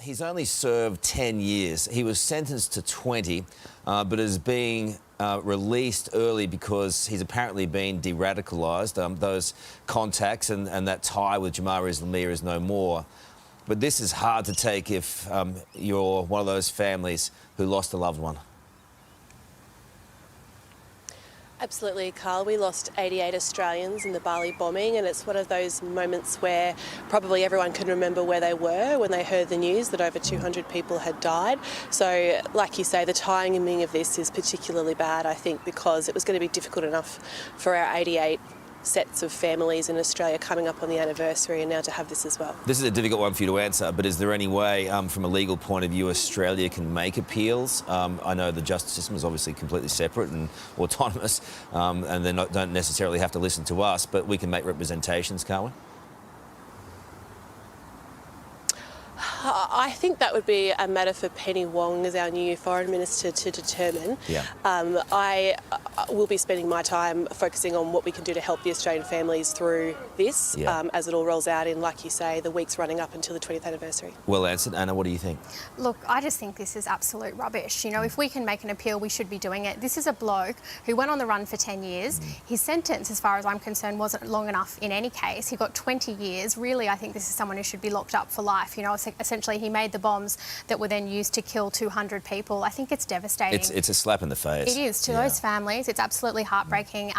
He's only served 10 years. He was sentenced to 20, but is being released early because he's apparently been de-radicalised. Those contacts and that tie with Jamara Islamiyah is no more. But this is hard to take if you're one of those families who lost a loved one. Absolutely, Carl. We lost 88 Australians in the Bali bombing, and it's one of those moments where probably everyone can remember where they were when they heard the news that over 200 people had died. So, like you say, the timing of this is particularly bad, I think, because it was going to be difficult enough for our 88 sets of families in Australia coming up on the anniversary, and now to have this as well. This is a difficult one for you to answer, but is there any way, from a legal point of view, Australia can make appeals? I know the justice system is obviously completely separate and autonomous, and they don't necessarily have to listen to us, but we can make representations, can't we? I think that would be a matter for Penny Wong as our new Foreign Minister to determine. Yeah. I will be spending my time focusing on what we can do to help the Australian families through this, as it all rolls out in, like you say, the weeks running up until the 20th anniversary. Well answered. Anna, what do you think? Look, I just think this is absolute rubbish. You know, if we can make an appeal, we should be doing it. This is a bloke who went on the run for 10 years. His sentence, as far as I'm concerned, wasn't long enough in any case. He got 20 years. Really, I think this is someone who should be locked up for life. You know, essentially he made the bombs that were then used to kill 200 people. I think it's devastating. It's a slap in the face. It is to those families. It's absolutely heartbreaking.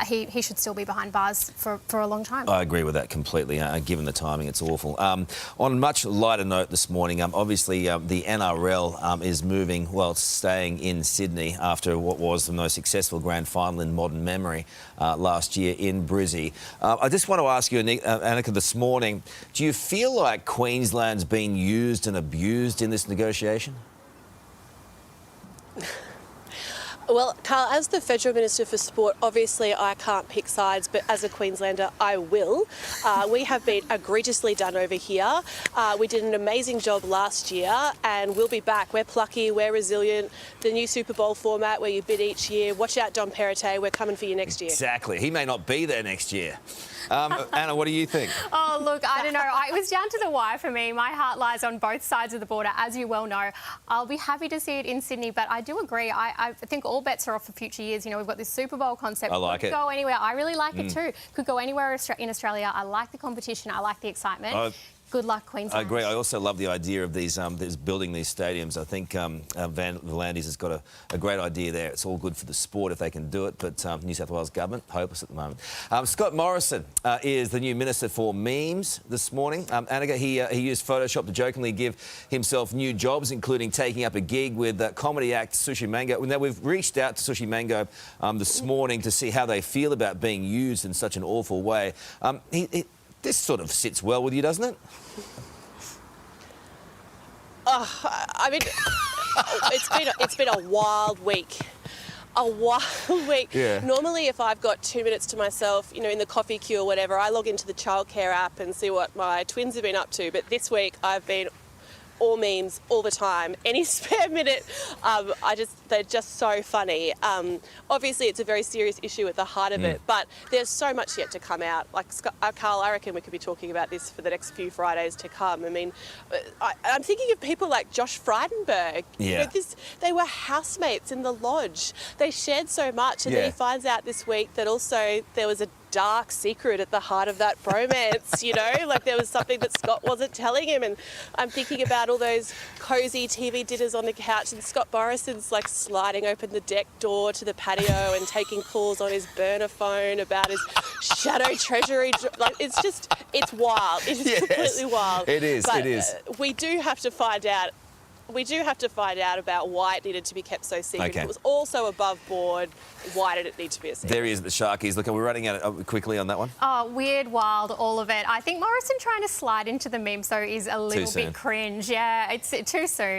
He should still be behind bars for a long time. I agree with that completely. Given the timing, it's awful. On a much lighter note this morning, obviously the NRL is moving, well, staying in Sydney after what was the most successful grand final in modern memory last year in Brizzy. I just want to ask you, Annika, this morning, do you feel like Queensland's been used and abused in this negotiation? Well, Carl, as the Federal Minister for Sport, obviously I can't pick sides, but as a Queenslander, I will. We have been egregiously done over here. We did an amazing job last year, and we'll be back. We're plucky, we're resilient. The new Super Bowl format where you bid each year. Watch out, Dom Perrottet, we're coming for you next year. Exactly. He may not be there next year. Anna, what do you think? Oh, look, I don't know. It was down to the wire for me. My heart lies on both sides of the border, as you well know. I'll be happy to see it in Sydney, but I do agree. I think all bets are off for future years. You know, we've got this Super Bowl concept. I like it. Could go anywhere. I really like it too. Could go anywhere in Australia. I like the competition. I like the excitement. Good luck, Queensland. I agree. I also love the idea of these building these stadiums. I think Van Volandis has got a great idea there. It's all good for the sport if they can do it, but New South Wales government, hopeless at the moment. Scott Morrison is the new Minister for Memes this morning. Annika, he used Photoshop to jokingly give himself new jobs, including taking up a gig with comedy act Sushi Mango. Now, we've reached out to Sushi Mango this morning to see how they feel about being used in such an awful way. This sort of sits well with you, doesn't it? I mean, it's been a wild week. A wild week. Yeah. Normally, if I've got 2 minutes to myself, you know, in the coffee queue or whatever, I log into the childcare app and see what my twins have been up to. But this week, I've been all memes all the time. Any spare minute, they're just so funny. Obviously, it's a very serious issue at the heart of it, but there's so much yet to come out. Like, Carl, I reckon we could be talking about this for the next few Fridays to come. I mean, I'm thinking of people like Josh Frydenberg. Yeah. You know, they were housemates in the lodge. They shared so much, and then he finds out this week that also there was a dark secret at the heart of that bromance, you know, like there was something that Scott wasn't telling him. And I'm thinking about all those cosy TV dinners on the couch, and Scott Morrison's like sliding open the deck door to the patio and taking calls on his burner phone about his shadow treasury. Like, it's wild. It is completely wild. It is, but, it is. We do have to find out about why it needed to be kept so secret. Okay. If it was also above board, why did it need to be a secret? There he is at the Sharkies. Look, we're running out quickly on that one. Oh, weird, wild, all of it. I think Morrison trying to slide into the memes, though, is a little bit cringe. Yeah, it's too soon.